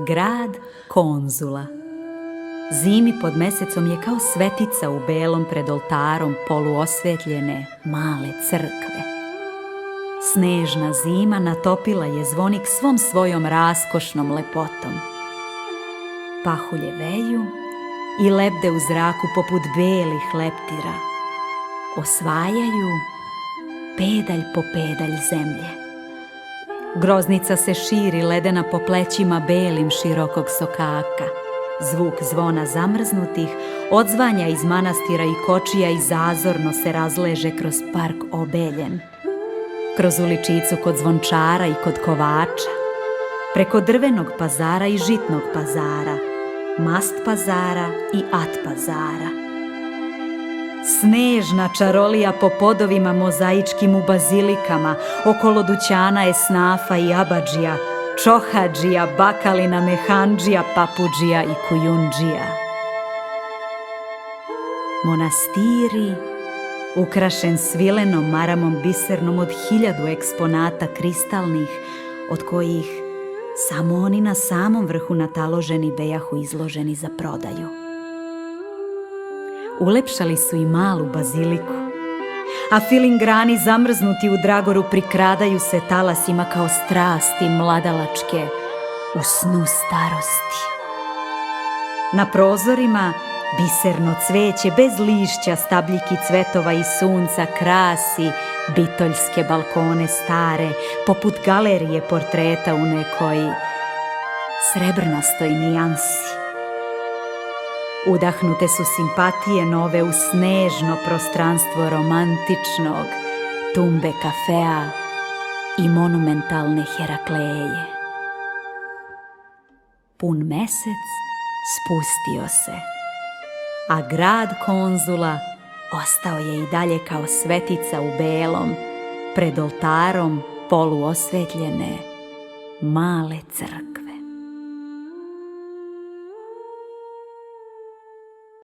Grad Konzula. Zimi pod mesecom je kao svetica u belom pred oltarom poluosvetljene male crkve. Snežna zima natopila je zvonik svom svojom raskošnom lepotom. Pahulje veju i lebde u zraku poput belih leptira. Osvajaju pedalj po pedalj zemlje. Groznica se širi ledena po plećima belim širokog sokaka. Zvuk zvona zamrznutih odzvanja iz manastira i kočija i zazorno se razleže kroz park obeljen. Kroz uličicu kod zvončara i kod kovača. Preko drvenog pazara i žitnog pazara. Mast pazara i at pazara. Snežna čarolija po podovima mozaičkim u bazilikama, okolo dućana esnafa i abadžija, čohadžija, bakalina, mehandžija, papudžija i kujundžija. Monastiri, ukrašen svilenom maramom bisernom od 1000 eksponata kristalnih, od kojih samo oni na samom vrhu nataloženi bejahu izloženi za prodaju. Ulepšali su i malu baziliku, a filingrani zamrznuti u dragoru prikradaju se talasima kao strasti mladalačke u snu starosti. Na prozorima biserno cveće bez lišća, stabljiki cvetova i sunca krasi bitoljske balkone stare, poput galerije portreta u nekoj srebrnastoj nijansi. Udahnute su simpatije nove u snežno prostranstvo romantičnog tumbe kafea i monumentalne Herakleje. Pun mesec spustio se, a grad Konzula ostao je i dalje kao svetica u belom pred oltarom poluosvetljene male crkve.